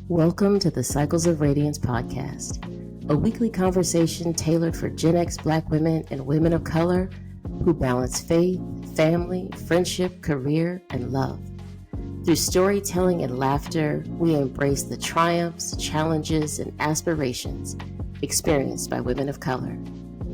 Welcome to the Cycles of Radiance podcast, a weekly conversation tailored for Gen X Black women and women of color who balance faith, family, friendship, career, and love. Through storytelling and laughter, we embrace the triumphs, challenges, and aspirations experienced by women of color.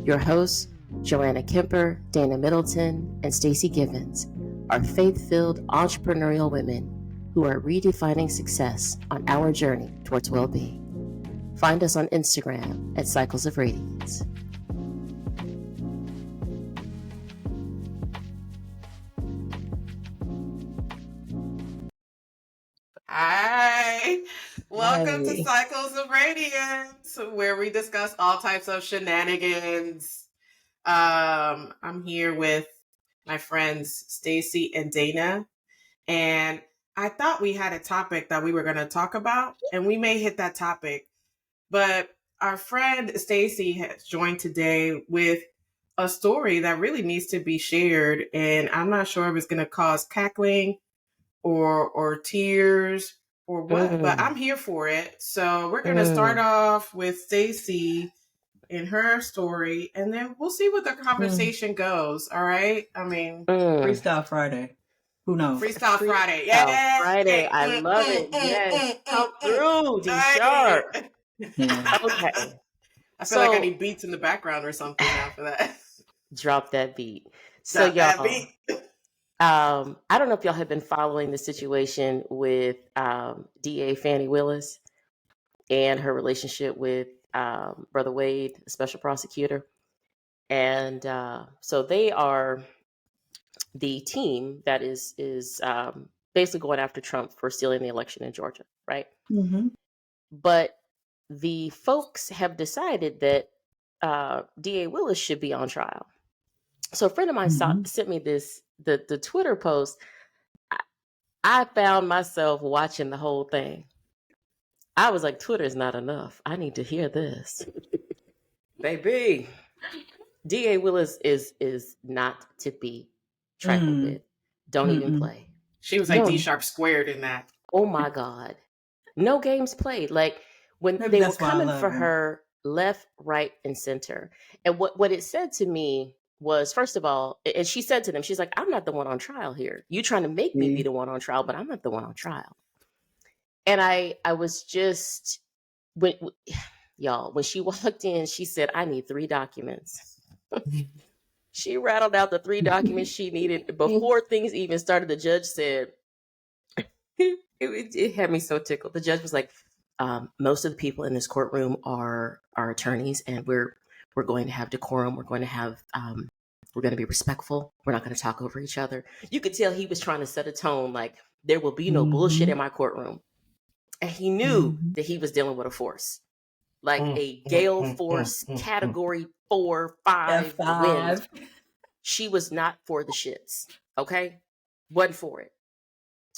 Your hosts, Joanna Kemper, Dana Middleton, and Stacey Givens, are faith-filled entrepreneurial women who are redefining success on our journey towards well-being. Find us on Instagram at Cycles of Radiance. Hi, welcome to Cycles of Radiance, where we discuss all types of shenanigans. I'm here with my friends Stacey and Dana, and I thought we had a topic that we were going to talk about, and we may hit that topic, but our friend Stacey has joined today with a story that really needs to be shared, and I'm not sure if it's going to cause cackling or tears or what, but I'm here for it. So we're going to start off with Stacey in her story, and then we'll see what the conversation goes. All right. I mean, Freestyle Friday. Who knows? Freestyle Friday. Yeah. Friday. I love it. Yes. Come through, D-Sharp. Yeah. Okay. I feel like I need beats in the background or something after that. Drop that beat. Drop that beat. I don't know if y'all have been following the situation with DA Fannie Willis and her relationship with Brother Wade, the special prosecutor. And so they are the team that is basically going after Trump for stealing the election in Georgia, right? Mm-hmm. But the folks have decided that DA Willis should be on trial. So a friend of mine sent me the Twitter post. I found myself watching the whole thing. I was like, Twitter is not enough. I need to hear this. Baby, DA Willis is not to be trifled with. Don't even play. She was like D-Sharp squared in that. Oh my God. No games played. Like when they were coming for her left, right, and center. And what it said to me was, first of all, and she said to them, she's like, I'm not the one on trial here. You trying to make me be the one on trial, but I'm not the one on trial. And I was just, when she walked in, she said, I need 3 documents. She rattled out the 3 documents she needed. Before things even started, the judge said, it had me so tickled. The judge was like, most of the people in this courtroom are attorneys, and we're going to have decorum. We're going to have, we're going to be respectful. We're not going to talk over each other. You could tell he was trying to set a tone like there will be no bullshit in my courtroom. And he knew that he was dealing with a force, like a gale force category 4, 5 wind. She was not for the shits. Okay. Wasn't for it.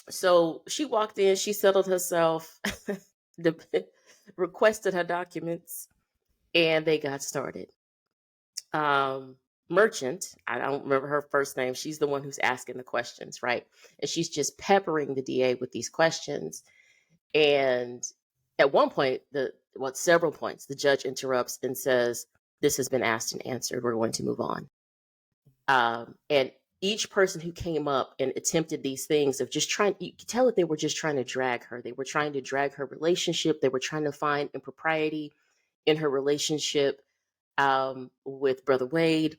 So she walked in, she settled herself, requested her documents, and they got started. Merchant, I don't remember her first name. She's the one who's asking the questions, right? And she's just peppering the DA with these questions. And at one point, several points, the judge interrupts and says, this has been asked and answered. We're going to move on. And each person who came up and attempted these things of just trying, you could tell that they were just trying to drag her. They were trying to drag her relationship. They were trying to find impropriety in her relationship with Brother Wade.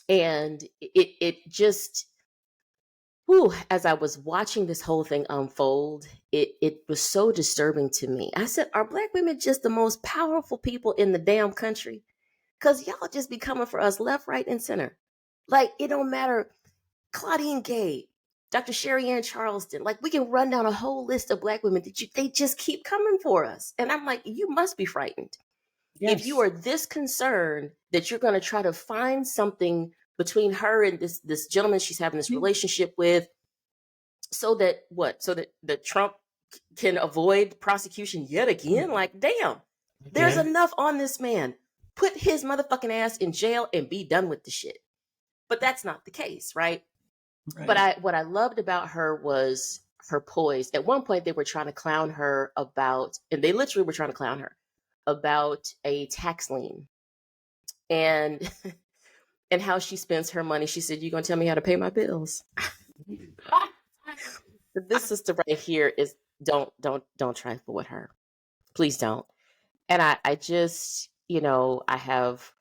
And it just, as I was watching this whole thing unfold, it was so disturbing to me. I said, are Black women just the most powerful people in the damn country? Because y'all just be coming for us left, right, and center. Like, it don't matter. Claudine Gay, Dr. Sherry Ann Charleston, like we can run down a whole list of Black women that they just keep coming for us. And I'm like, you must be frightened. Yes. If you are this concerned that you're going to try to find something between her and this gentleman she's having this relationship with, so that Trump can avoid prosecution yet again. Like, damn, there's enough on this man. Put his motherfucking ass in jail and be done with the shit. But that's not the case, right? But what I loved about her was her poise. At one point, they were trying to clown her about, and they literally were trying to clown her about a tax lien and and how she spends her money. She said, "You gonna tell me how to pay my bills?" This sister right here is don't trifle with her. Please don't. And I just, I have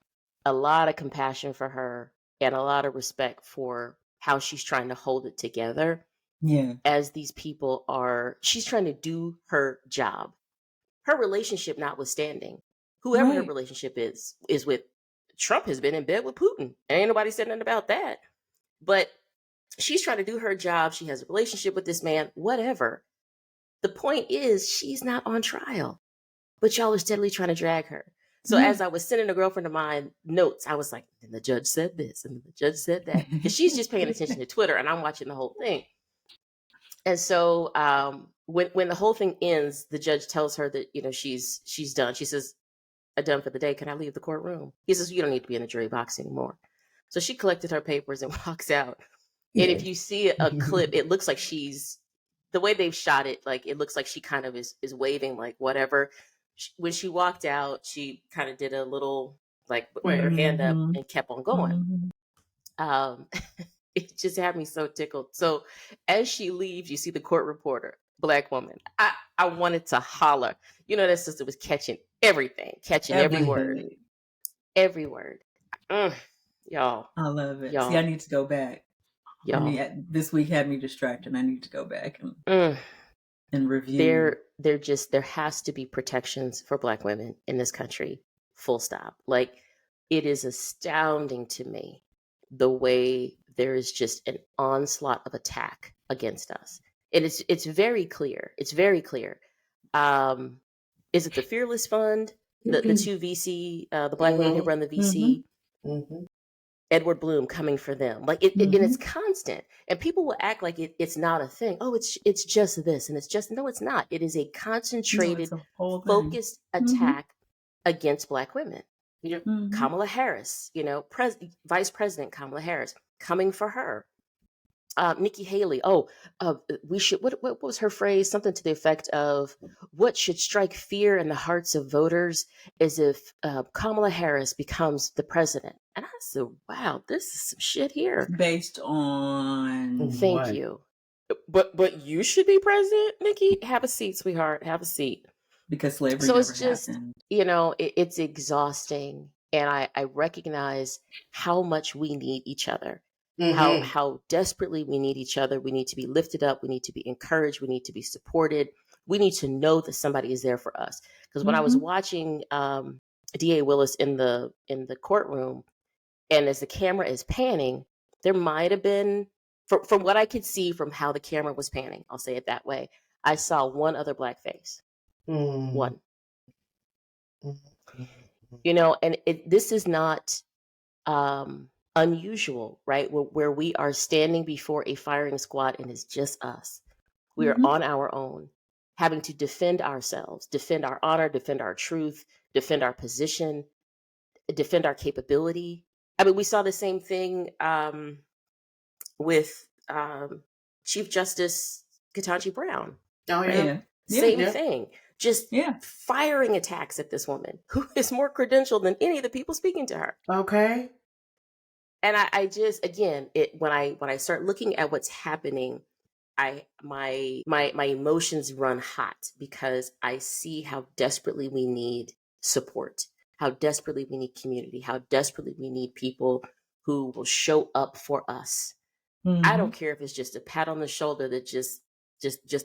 a lot of compassion for her and a lot of respect for how she's trying to hold it together. Yeah. As these people she's trying to do her job. Her relationship notwithstanding, whoever her Right. relationship is with. Trump has been in bed with Putin. Ain't nobody said nothing about that. But she's trying to do her job. She has a relationship with this man, whatever. The point is, she's not on trial, but y'all are steadily trying to drag her. So Yeah. as I was sending a girlfriend of mine notes, I was like, and the judge said this, and the judge said that. Because she's just paying attention to Twitter, and I'm watching the whole thing. And so when the whole thing ends, the judge tells her that, she's done. She says, "I'm done for the day. Can I leave the courtroom?" He says, "You don't need to be in the jury box anymore." So she collected her papers and walks out. And if you see a clip, it looks like the way they've shot it, like it looks like she kind of is waving, like whatever. When she walked out, she kind of did a little, like put her hand up and kept on going. It just had me so tickled. So as she leaves, you see the court reporter, Black woman. I wanted to holler. That sister was catching everything, catching every word. Every word. Y'all. I love it. See, Y'all. I need to go back. Y'all. This week had me distracted. I need to go back and review. There has to be protections for Black women in this country. Full stop. Like, it is astounding to me the way there is just an onslaught of attack against us. And it's very clear. It's very clear. Is it the Fearless Fund? The two VC, the Black women who run the VC? Edward Bloom coming for them. Like and it's constant. And people will act like it's not a thing. Oh, it's just this. And no, it's not. It is a concentrated, focused attack against Black women. Kamala Harris, Vice President Kamala Harris coming for her. Nikki Haley. We should. What was her phrase? Something to the effect of, "What should strike fear in the hearts of voters is if Kamala Harris becomes the president." And I said, "Wow, this is some shit here." Based on Thank you. But you should be president, Nikki. Have a seat, sweetheart. Have a seat. Because slavery So never it's just, happened. It's exhausting, and I recognize how much we need each other. How desperately we need each other. We need to be lifted up. We need to be encouraged. We need to be supported. We need to know that somebody is there for us. Because when I was watching DA Willis in the courtroom, and as the camera is panning, there might have been, from what I could see from how the camera was panning, I'll say it that way, I saw one other Black face. One. And this is not unusual, right? Where we are standing before a firing squad and it's just us. We are on our own, having to defend ourselves, defend our honor, defend our truth, defend our position, defend our capability. I mean, we saw the same thing with Chief Justice Ketanji Brown. Oh, yeah. Same thing. Just firing attacks at this woman who is more credentialed than any of the people speaking to her. Okay. And I just, again, when I start looking at what's happening, my emotions run hot because I see how desperately we need support, how desperately we need community, how desperately we need people who will show up for us. I don't care if it's just a pat on the shoulder, that just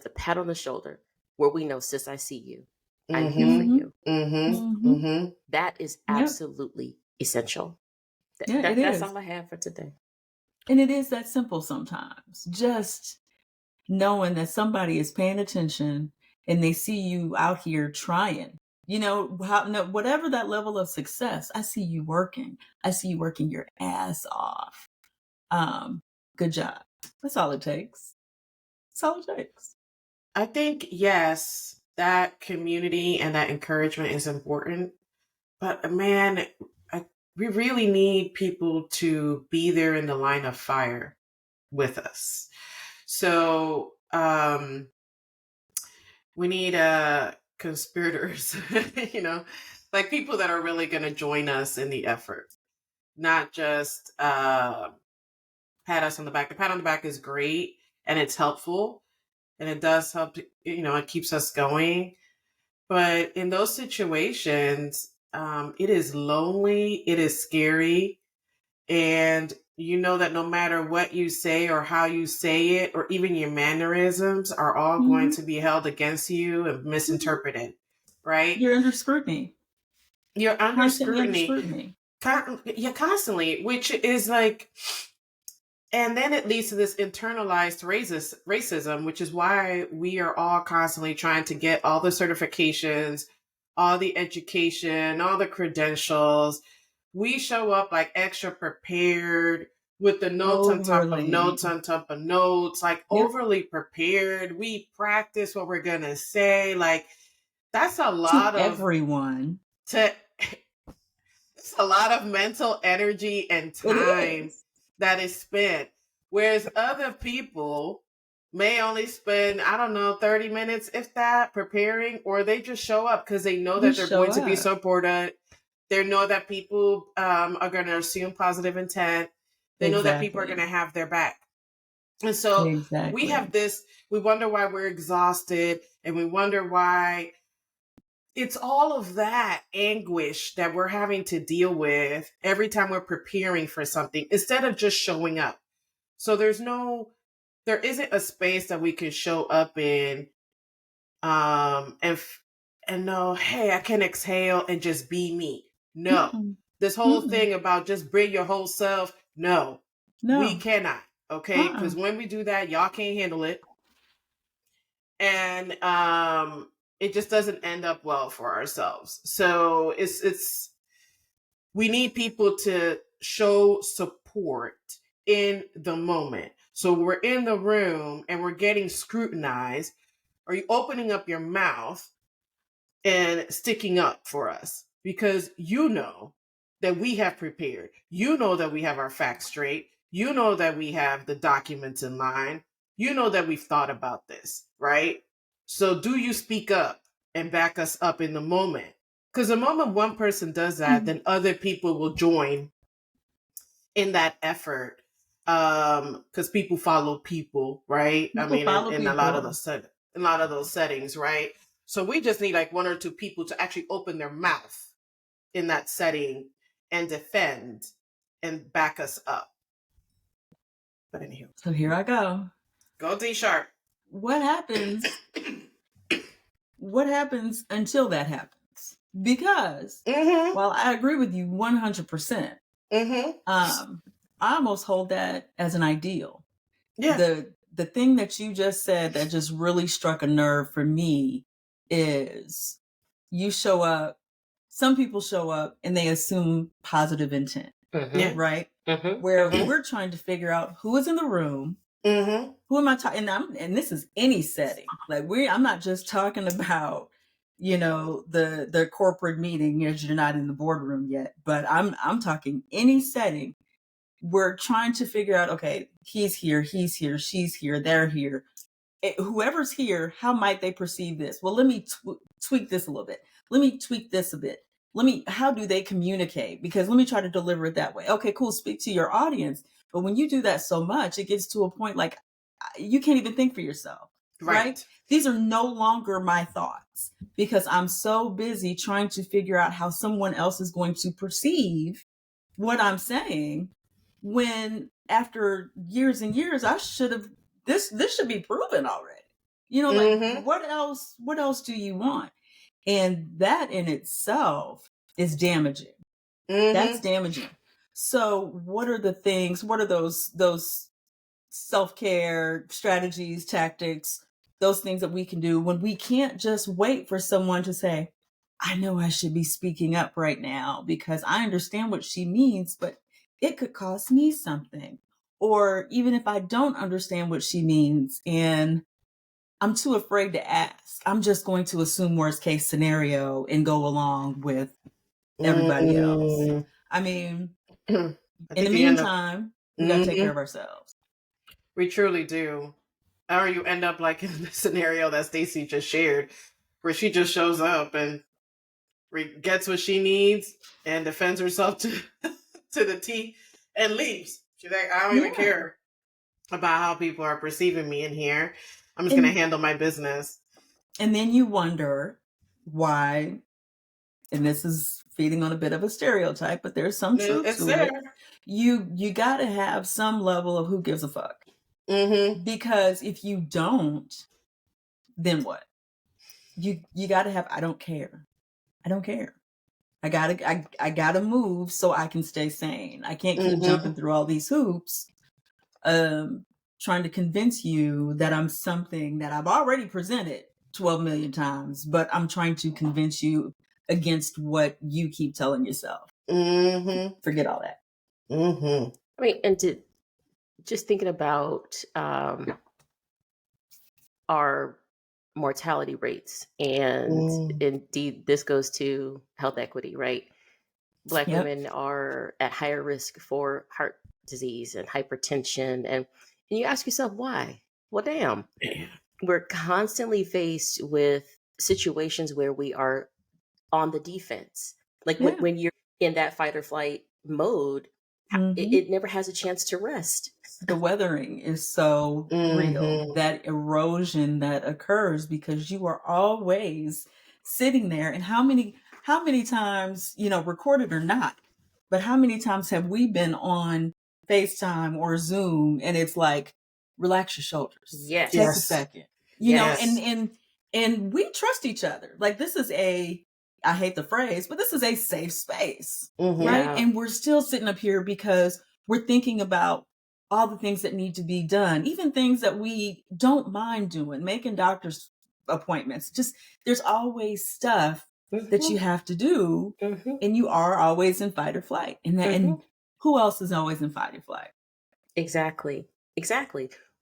a pat on the shoulder where we know, sis, I see you. I'm here for you. That is absolutely essential. That's all I have for today. And it is that simple sometimes. Just knowing that somebody is paying attention and they see you out here trying. Whatever that level of success, I see you working. I see you working your ass off. Good job. That's all it takes. That's all it takes. I think, yes, that community and that encouragement is important. But man, we really need people to be there in the line of fire with us. So we need conspirators, you know, like people that are really going to join us in the effort, not just pat us on the back. The pat on the back is great and it's helpful and it does help, you know, it keeps us going. But in those situations, it is lonely, it is scary, and you know that no matter what you say or how you say it, or even your mannerisms, are all going to be held against you and misinterpreted, right? You're under scrutiny. You're under Constantly under scrutiny. scrutiny. Yeah, constantly, which is like, and then it leads to this internalized racism, which is why we are all constantly trying to get all the certifications, all the education, all the credentials. We show up like extra prepared with the notes on top of notes on top of notes, like overly prepared. We practice what we're going to say. Like, that's a lot to everyone. It's a lot of mental energy and time that is spent. Whereas other people may only spend, I don't know, 30 minutes, if that, preparing, or they just show up because they know that they're going to be supported. They know that people are going to assume positive intent. They know that people are going to have their back. And so we have this, we wonder why we're exhausted, and we wonder why it's all of that anguish that we're having to deal with every time we're preparing for something instead of just showing up. So there isn't a space that we can show up in and know, hey, I can exhale and just be me. No. This whole thing about just bring your whole self, no. We cannot. Okay? Because when we do that, y'all can't handle it. And it just doesn't end up well for ourselves. So we need people to show support in the moment. So we're in the room and we're getting scrutinized. Are you opening up your mouth and sticking up for us? Because you know that we have prepared. You know that we have our facts straight. You know that we have the documents in line. You know that we've thought about this, right? So do you speak up and back us up in the moment? Because the moment one person does that, then other people will join in that effort. Because people follow people, right? I mean, in a lot of those settings, right? So we just need like one or two people to actually open their mouth in that setting and defend and back us up. But anywho. So here I go. Go D sharp. What happens? What happens until that happens? Because while I agree with you 100%, I almost hold that as an ideal. Yeah. The thing that you just said that just really struck a nerve for me is you show up, some people show up and they assume positive intent, right? Where we're trying to figure out who is in the room, who am I talking, and this is any setting. Like I'm not just talking about, you know, the corporate meeting as you're not in the boardroom yet, but I'm talking any setting. We're trying to figure out, okay, he's here, she's here, they're here. Whoever's here, how might they perceive this? Well, let me tweak this a little bit. Let me tweak this a bit. How do they communicate? Because let me try to deliver it that way. Okay, cool. Speak to your audience. But when you do that so much, it gets to a point like you can't even think for yourself, right? These are no longer my thoughts because I'm so busy trying to figure out how someone else is going to perceive what I'm saying. When after years and years, I should have, this should be proven already. You know, like what else do you want? And that in itself is damaging. That's damaging. So what are the things, what are those self-care strategies, tactics, those things that we can do when we can't just wait for someone to say, I know I should be speaking up right now because I understand what she means, but it could cost me something. Or even if I don't understand what she means and I'm too afraid to ask, I'm just going to assume worst case scenario and go along with everybody else. I mean, in the meantime, we got to take care of ourselves. We truly do. or you end up like in the scenario that Stacey just shared, where she just shows up and gets what she needs and defends herself to to the T and leaves. She's like, I don't even care about how people are perceiving me in here. I'm just going to handle my business. And then you wonder why, and this is feeding on a bit of a stereotype, but there's some truth to it. You got to have some level of who gives a fuck. Mm-hmm. Because if you don't, then what? You got to have, I don't care. I don't care. I gotta move so I can stay sane. I can't keep jumping through all these hoops, trying to convince you that I'm something that I've already presented 12 million times, but I'm trying to convince you against what you keep telling yourself. Forget all that. I mean, and just thinking about our mortality rates, and indeed this goes to health equity, right? Black women are at higher risk for heart disease and hypertension, and you ask yourself why. Well, damn, we're constantly faced with situations where we are on the defense, like when you're in that fight or flight mode, it never has a chance to rest. The weathering is so real, that erosion that occurs because you are always sitting there. And how many times, recorded or not, but how many times have we been on FaceTime or Zoom and it's like, relax your shoulders. Yes. Take a second. You know, and we trust each other. Like, this is I hate the phrase, but this is a safe space, right? And we're still sitting up here because we're thinking about all the things that need to be done, even things that we don't mind doing, making doctor's appointments. Just, there's always stuff that you have to do, and you are always in fight or flight. And and who else is always in fight or flight? Exactly.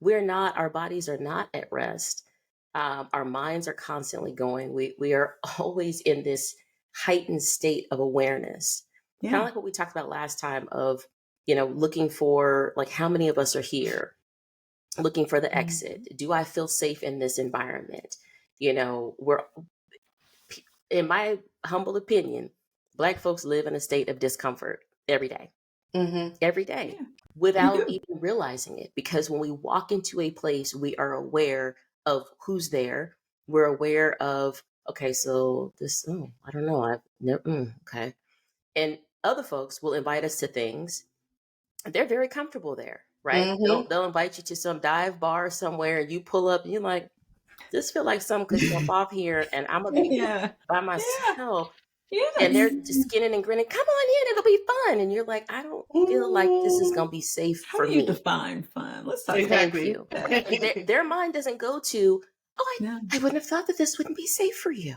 Our bodies are not at rest. Our minds are constantly going. We are always in this heightened state of awareness. Kind of like what we talked about last time of, looking for, like, how many of us are here, looking for the exit. Do I feel safe in this environment? We're, in my humble opinion, Black folks live in a state of discomfort every day. Every day, without even realizing it. Because when we walk into a place, we are aware of who's there. We're aware of, okay, so this, I don't know. I've never, okay. And other folks will invite us to things. They're very comfortable there, right? They'll invite you to some dive bar somewhere, and you pull up and you're like, this feel like something could jump off here, and I'm going to be by myself. And they're just skinning and grinning. Come on in, it'll be fun. And you're like, I don't feel like this is going to be safe for me. How do you define fun? Let's talk about Thank you. Their mind doesn't go to, I wouldn't have thought that this wouldn't be safe for you.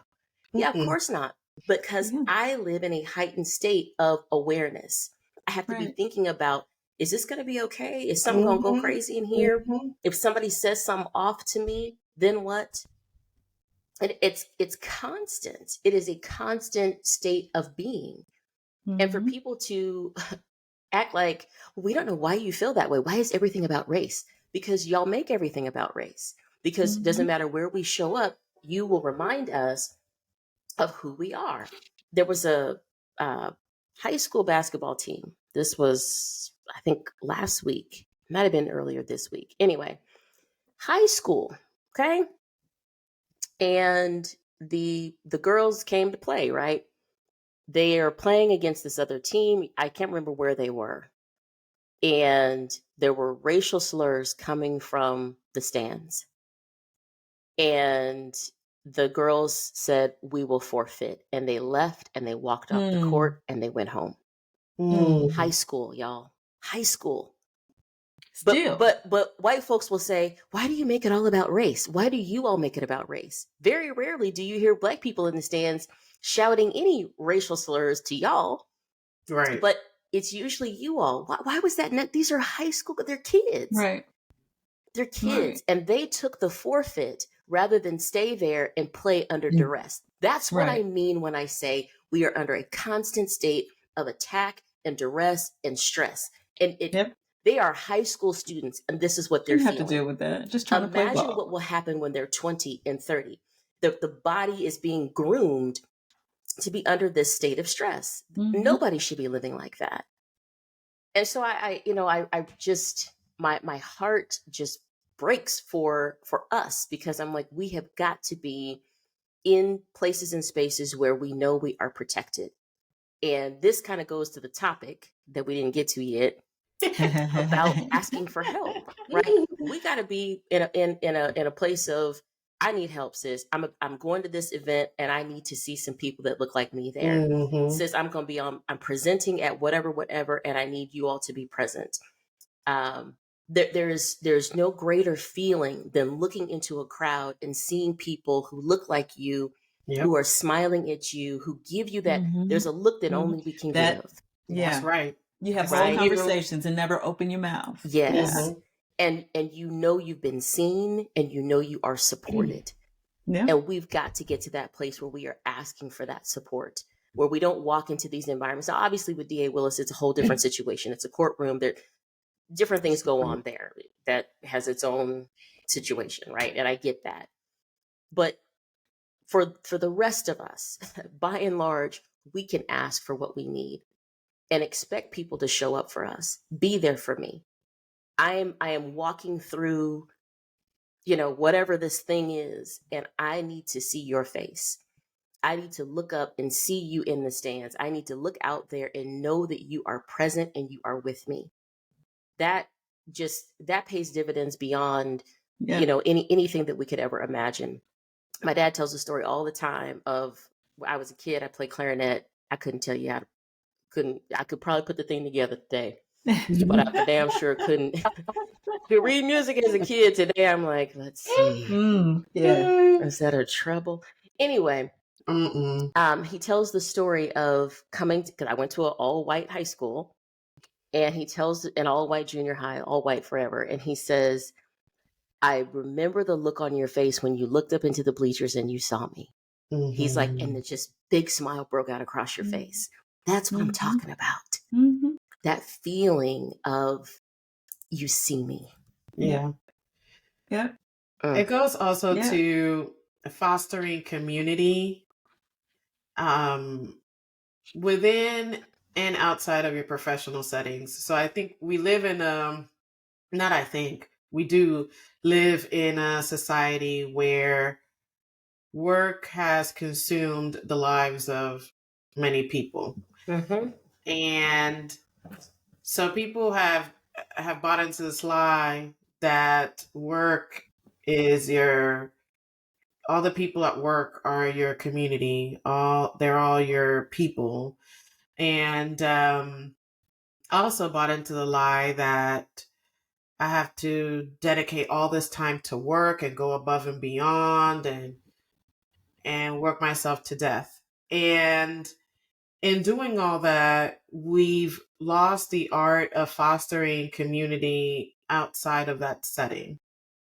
Yeah, of course not. Because I live in a heightened state of awareness. I have to be thinking about, is this going to be okay? Is something going to go crazy in here? If somebody says something off to me, then what? And it's constant. It is a constant state of being. And for people to act like, we don't know why you feel that way. Why is everything about race? Because y'all make everything about race. Because it doesn't matter where we show up, you will remind us of who we are. There was a high school basketball team. This was, I think, last week. Might have been earlier this week. Anyway, high school, okay? And the girls came to play, right? They are playing against this other team. I can't remember where they were. And there were racial slurs coming from the stands. And the girls said, we will forfeit. And they left and they walked off the court and they went home. High school, y'all. High school. But white folks will say, why do you make it all about race? Why do you all make it about race? Very rarely do you hear Black people in the stands shouting any racial slurs to y'all. Right. But it's usually you all. Why was that? These are high school, they're kids. Right. They're kids. And they took the forfeit rather than stay there and play under duress. That's what I mean when I say we are under a constant state of attack and duress and stress. And They are high school students, and this is what they're Shouldn't have to feeling. deal with that. Just trying to play Imagine ball. what will happen when they're 20 and 30. The body is being groomed to be under this state of stress. Nobody should be living like that. And so I just, my heart just breaks for us, because I'm like, we have got to be in places and spaces where we know we are protected. And this kind of goes to the topic that we didn't get to yet about asking for help, right? We got to be in a place of, I need help, sis. I'm going to this event and I need to see some people that look like me there. Sis, I'm going to be I'm presenting at whatever, and I need you all to be present. There's no greater feeling than looking into a crowd and seeing people who look like you, who are smiling at you, who give you that. There's a look that only we can give. That's right. You have whole conversations and never open your mouth. Yes. And you've been seen, and you are supported. Yeah. And we've got to get to that place where we are asking for that support, where we don't walk into these environments. Now, obviously with DA Willis, it's a whole different situation. It's a courtroom. There, different things go on there that has its own situation, right? And I get that. But for the rest of us, by and large, we can ask for what we need and expect people to show up for us. Be there for me. I am walking through, whatever this thing is, and I need to see your face. I need to look up and see you in the stands. I need to look out there and know that you are present and you are with me. That pays dividends beyond, anything that we could ever imagine. My dad tells a story all the time of, when I was a kid, I played clarinet. I couldn't tell you I could probably put the thing together today, but I for damn sure couldn't. Could read music as a kid. Today I'm like, let's see. Is that a trouble? Anyway, he tells the story of coming, because I went to an all-white high school, and he tells an all-white junior high, all white forever. And he says, I remember the look on your face when you looked up into the bleachers and you saw me. He's like, and the just big smile broke out across your face. That's what I'm talking about. That feeling of, you see me. Yeah. It goes also to fostering community within and outside of your professional settings. So I think we live in we do live in a society where work has consumed the lives of many people. And so people have bought into this lie that work is all the people at work are your community. They're all your people. And also bought into the lie that I have to dedicate all this time to work and go above and beyond and work myself to death. And in doing all that, we've lost the art of fostering community outside of that setting.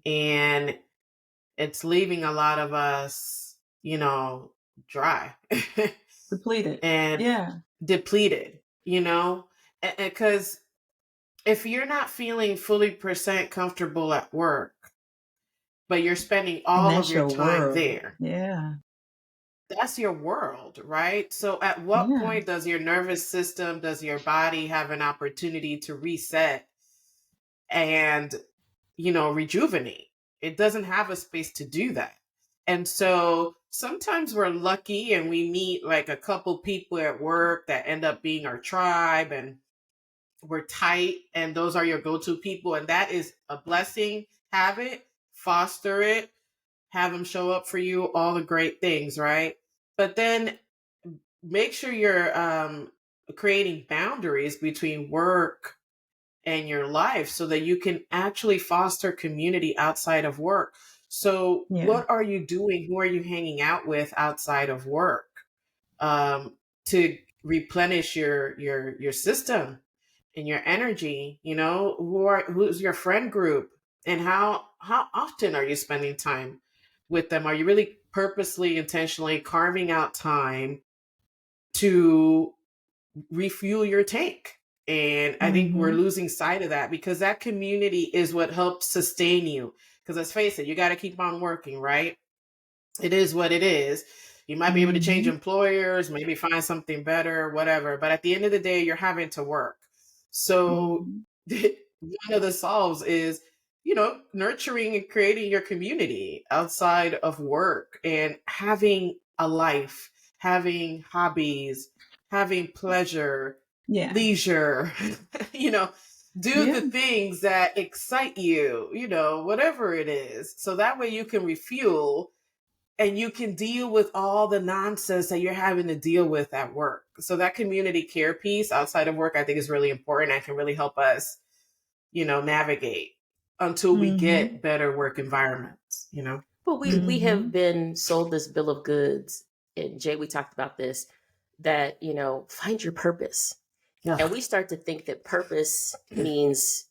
And it's leaving a lot of us, dry. Depleted. And depleted, because if you're not feeling fully percent comfortable at work, but you're spending all of your time there. That's your world, right? So at what point does your nervous system, does your body have an opportunity to reset and, rejuvenate? It doesn't have a space to do that. And so sometimes we're lucky and we meet like a couple people at work that end up being our tribe, and we're tight, and those are your go-to people. And that is a blessing. Have it, foster it, have them show up for you, all the great things, right? But then make sure you're creating boundaries between work and your life so that you can actually foster community outside of work. So what are you doing? Who are you hanging out with outside of work to replenish your system and your energy? Who's your friend group, and how often are you spending time with them? Are you really purposely, intentionally carving out time to refuel your tank? And I think we're losing sight of that, because that community is what helps sustain you. Because let's face it, you got to keep on working, right? It is what it is. You might be able to change employers, maybe find something better, whatever. But at the end of the day, you're having to work. So one of the solves is, nurturing and creating your community outside of work, and having a life, having hobbies, having pleasure, leisure, do the things that excite you, whatever it is. So that way you can refuel and you can deal with all the nonsense that you're having to deal with at work. So that community care piece outside of work, I think, is really important and can really help us, navigate until we get better work environments, Well, we have been sold this bill of goods, and Jay, we talked about this, that, find your purpose. Yeah. And we start to think that purpose means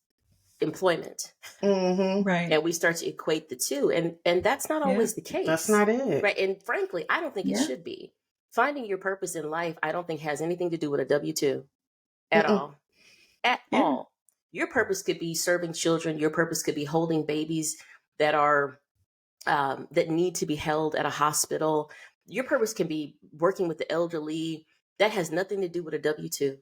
employment. Right. And we start to equate the two. And that's not always the case. That's not it. Right. And frankly, I don't think it should be. Finding your purpose in life, I don't think has anything to do with a W-2 at all. At all. Your purpose could be serving children. Your purpose could be holding babies that are that need to be held at a hospital. Your purpose can be working with the elderly. That has nothing to do with a W-2.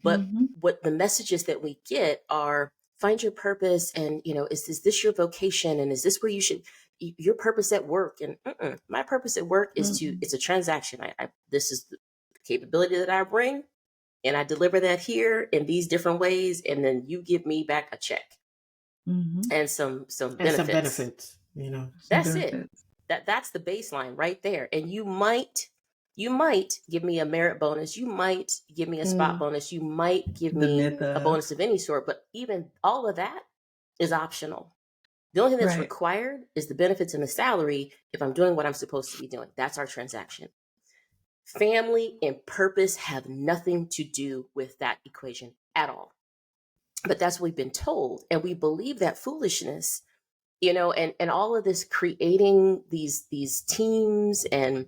But what the messages that we get are, find your purpose, and is this your vocation, and is this where you should, your purpose at work? And my purpose at work is it's a transaction. This is the capability that I bring, and I deliver that here in these different ways, and then you give me back a check and some benefits. That's it. That's the baseline right there. And you might give me a merit bonus. You might give me a spot bonus. You might give me a bonus of any sort. But even all of that is optional. The only thing that's required is the benefits and the salary if I'm doing what I'm supposed to be doing. That's our transaction. Family and purpose have nothing to do with that equation at all. But that's what we've been told. And we believe that foolishness, and all of this creating these teams and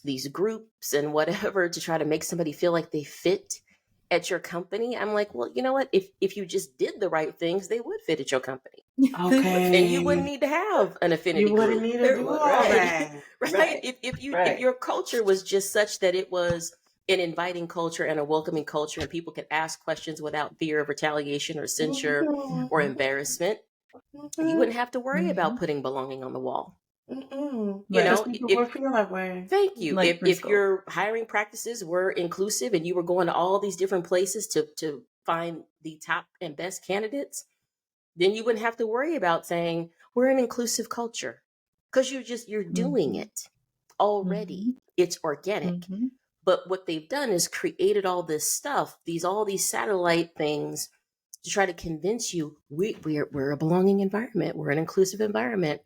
these groups and whatever to try to make somebody feel like they fit at your company. I'm like, well, you know what? If you just did the right things, they would fit at your company. Okay. And you wouldn't need to have an affinity group. You wouldn't need to do all that. Right? If your culture was just such that it was an inviting culture and a welcoming culture, and people could ask questions without fear of retaliation or censure or embarrassment, you wouldn't have to worry about putting belonging on the wall. People would feel that way. Thank you. Like if your hiring practices were inclusive and you were going to all these different places to find the top and best candidates, then you wouldn't have to worry about saying we're an inclusive culture, because you're doing it already. It's organic. But what they've done is created all this stuff, all these satellite things to try to convince you we're a belonging environment. We're an inclusive environment.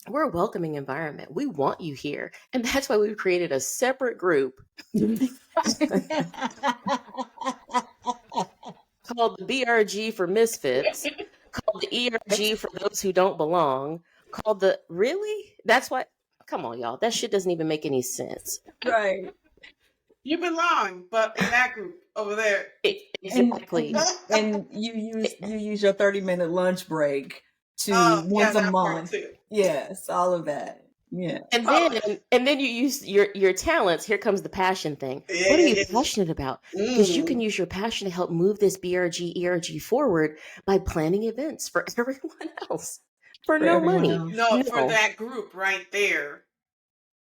We're a welcoming environment. We want you here. And that's why we've created a separate group called the BRG for Misfits, called the ERG for those who don't belong, called the, really? That's why, come on, y'all. That shit doesn't even make any sense. Right. You belong, but in that group over there. Exactly. And you use your 30-minute lunch break to once a month. Yes, all of that. Yeah. And then you use your talents. Here comes the passion thing. Yeah, what are you passionate about? Because you can use your passion to help move this BRG, ERG forward by planning events for everyone else for no money. No, for that group right there.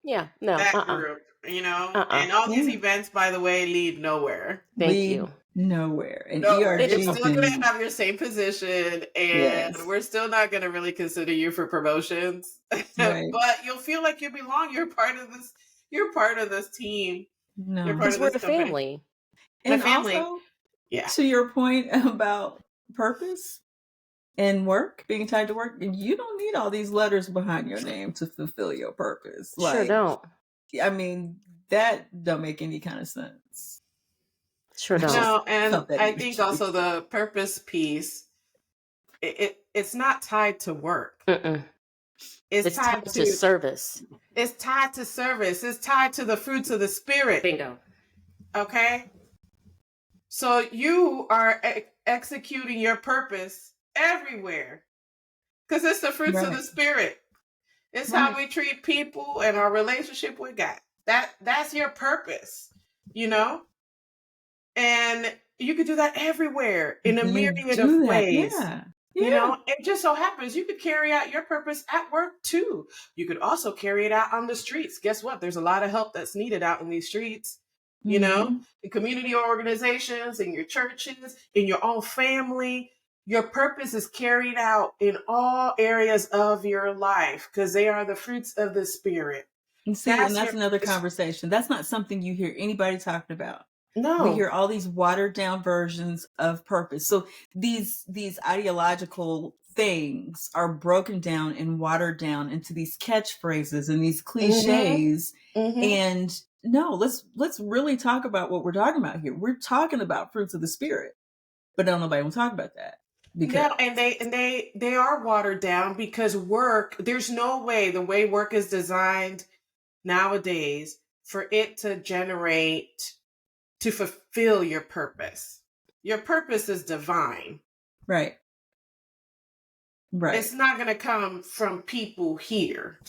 Yeah, no. That group, and all these events, by the way, lead nowhere. Thank you. Nowhere. And nowhere. You're still going to have your same position, and we're still not going to really consider you for promotions. Right. But you'll feel like you belong. You're part of this. You're part of this team. No, because we're the family. And also, to your point about purpose and work, being tied to work, you don't need all these letters behind your name to fulfill your purpose. Sure don't. I mean, that don't make any kind of sense. Sure don't. No, and I think also the purpose piece, it's not tied to work. It's tied to service. It's tied to service. It's tied to the fruits of the spirit. Bingo. Okay? So you are executing your purpose everywhere because it's the fruits of Right. the spirit. It's how Right. we treat people and our relationship with God. That's your purpose, you know? And you could do that everywhere in a You myriad of do that. ways. Yeah. You Yeah. know, it just so happens you could carry out your purpose at work too. You could also carry it out on the streets. Guess what? There's a lot of help that's needed out in these streets, you know, Mm-hmm. in community organizations, in your churches, in your own family. Your purpose is carried out in all areas of your life because they are the fruits of the spirit. And see, and That's that's your another purpose. conversation. That's not something you hear anybody talking about. We No. hear all these watered down versions of purpose. So these ideological things are broken down and watered down into these catchphrases and these Mm-hmm. cliches. Mm-hmm. And no, let's really talk about what we're talking about here. We're talking about fruits of the spirit, but don't nobody want to talk about that because No, and they are watered down because work, there's no way the way work is designed nowadays for it to generate to fulfill your purpose. Your purpose is divine. right, right. It's not going to come from people here.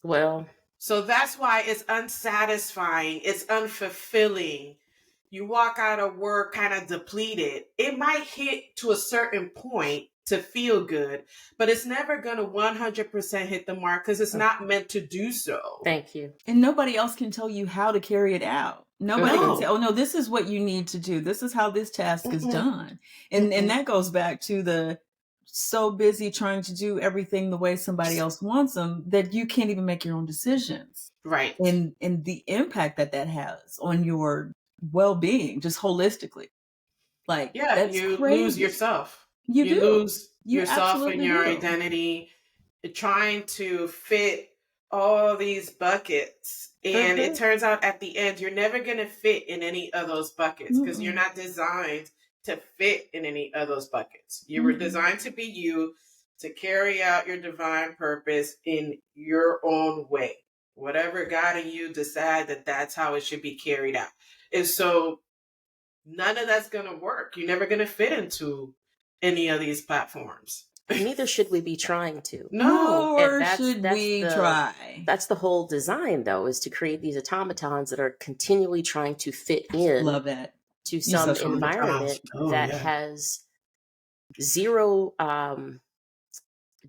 Well, So that's why it's unsatisfying, it's unfulfilling. You walk out of work kind of depleted. It might hit to a certain point to feel good, but it's never going to 100% hit the mark because it's not meant to do so. thank you. And nobody else can tell you how to carry it out. Nobody can No. say, "Oh no, this is what you need to do. This is how this task is Mm-mm. done." And Mm-mm. that goes back to the so busy trying to do everything the way somebody else wants them that you can't even make your own decisions. Right. And the impact that has on your well-being just holistically. Like Yeah, that's you lose crazy. yourself. You You do. lose You yourself and absolutely your do. identity trying to fit all these buckets. And it turns out at the end, you're never going to fit in any of those buckets because you're Mm-mm. not designed to fit in any of those buckets. You were Mm-mm. designed to be you, to carry out your divine purpose in your own way. Whatever God and you decide that that's how it should be carried out. And so none of that's going to work. You're never going to fit into any of these platforms. Neither should we be trying to. No. Nor And should we try. that's the whole design, though, is to create these automatons that are continually trying to fit in Love that. to You're so some strong. environment Oh, that yeah. has zero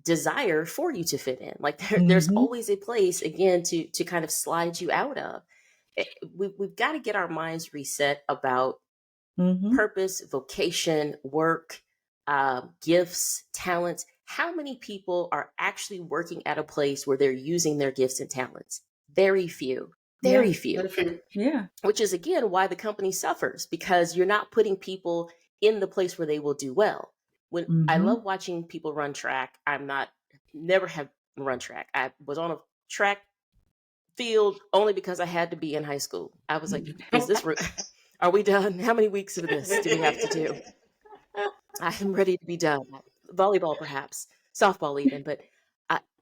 desire for you to fit in. Like there's Mhm. always a place again to kind of slide you out of. We've got to get our minds reset about Mhm. purpose, vocation, work, gifts, talents. How many people are actually working at a place where they're using their gifts and talents? Very few. Very Yeah. few. Yeah. Which is again why the company suffers, because you're not putting people in the place where they will do well. When I Mhm. love watching people run track, never have run track. I was on a track field only because I had to be in high school. I was like, is this are we done? How many weeks of this do we have to do? I am ready to be done. Volleyball, perhaps, softball, even, but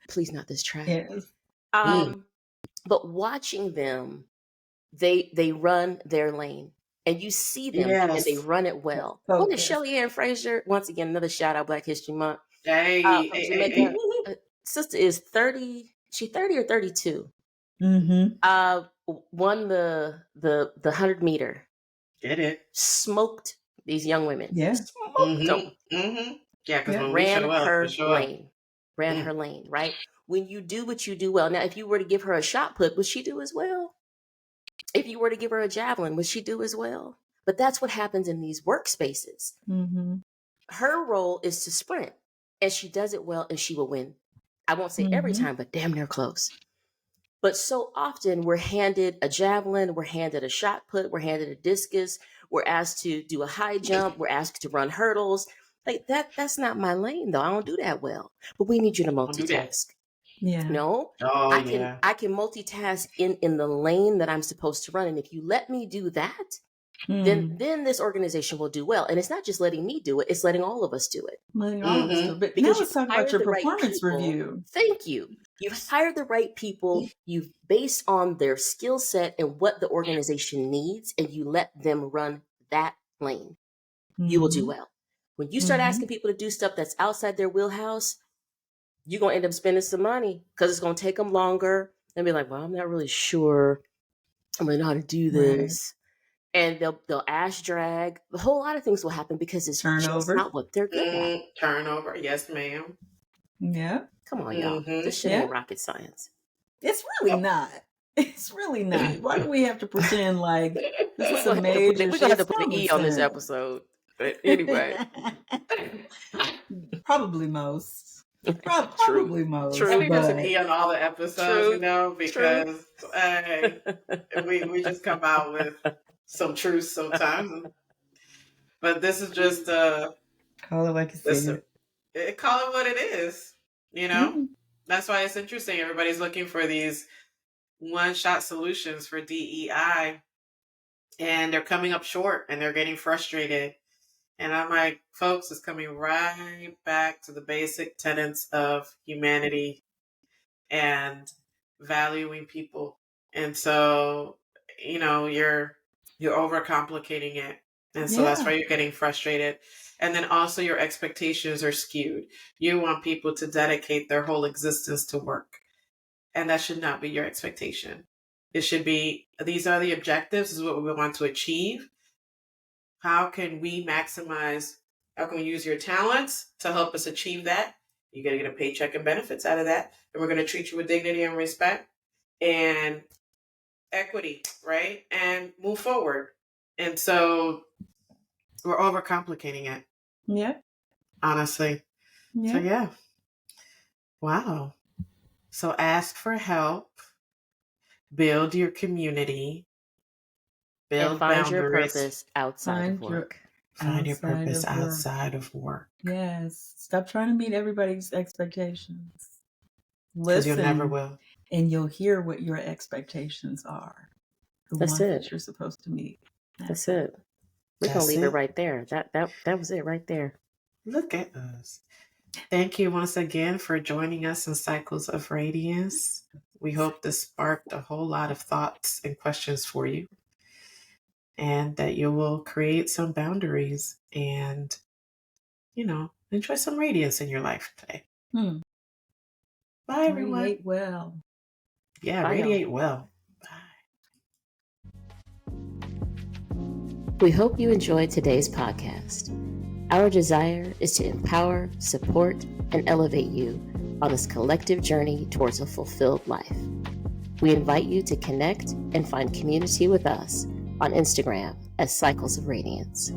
please not this track. Yes. But watching them, they run their lane, and you see them, and they Yes. run it well. Wasn't it Focus. Shelly Ann Fraser? Once again, another shout out Black History Month. Hey, From hey, Jamaica. hey. Sister is 30. She 30 or 32. Mhm. Won the 100-meter. Get it. Smoked these young women. Yeah. Smoked them. Yeah, because Yeah. when we Ran show up, we her show up. lane. Ran her lane, right? When you do what you do well. Now, if you were to give her a shot put, would she do as well? If you were to give her a javelin, would she do as well? But that's what happens in these workspaces. Mhm. Her role is to sprint, and she does it well, and she will win. I won't say every Mhm. time, but damn near close. But so often we're handed a javelin, we're handed a shot put, we're handed a discus, we're asked to do a high jump, we're asked to run hurdles. Like that's not my lane though. I don't do that well. But we need you to Don't do that. multitask. Yeah. No, Oh, I yeah. can multitask in the lane that I'm supposed to run. And if you let me do that, Mm. then this organization will do well. And it's not just letting me do it, it's letting all of us do it. Letting all of us do. Mhm. But now Because let's you've talk about hired your the right performance people. review. Thank you. You've hired the right people. You've based on their skill set and what the organization needs, and you let them run that lane, you will do well. When you start asking people to do stuff that's outside their wheelhouse, you're going to end up spending some money because it's going to take them longer. And be like, well, I'm not really sure I'm going to know how to do this. And they'll ash drag. A whole lot of things will happen because it's just not what they're good at. Turnover. Yes, ma'am. Yeah. Come on, y'all. This shit ain't rocket science. It's really not. It's really not. Why do we have to pretend like this is a major? We're going to have to put an E on this episode. But anyway. Probably most. Probably most. True. I think there's an E on all the episodes, you know, because we just come out with some truth sometimes. But this is just call it like you see it. Call it what it is, you know. That's why it's interesting. Everybody's looking for these one-shot solutions for DEI, and they're coming up short, and they're getting frustrated. And I'm like, folks, it's coming right back to the basic tenets of humanity and valuing people. And so, you know, you're overcomplicating it. And so that's why you're getting frustrated. And then also your expectations are skewed. You want people to dedicate their whole existence to work. And that should not be your expectation. It should be, these are the objectives, this is what we want to achieve. How can we use your talents to help us achieve that? You're going to get a paycheck and benefits out of that. And we're going to treat you with dignity and respect and equity, right? And move forward. And so we're overcomplicating it. Yeah. Honestly. Yeah. So yeah. Wow. So ask for help. Build your community. Build boundaries. Your purpose outside of work. Find your purpose outside of work. Yes. Stop trying to meet everybody's expectations. Listen. You never will. And you'll hear what your expectations are. That's it. That you're supposed to meet. That's it. We're going to leave it right there. That was it right there. Look at us. Thank you once again for joining us in Cycles of Radiance. We hope this sparked a whole lot of thoughts and questions for you. And that you will create some boundaries and, you know, enjoy some radiance in your life today. Bye, everyone. Radiate well. Yeah, bye, radiate well. Bye. We hope you enjoyed today's podcast. Our desire is to empower, support, and elevate you on this collective journey towards a fulfilled life. We invite you to connect and find community with us on Instagram as Cycles of Radiance.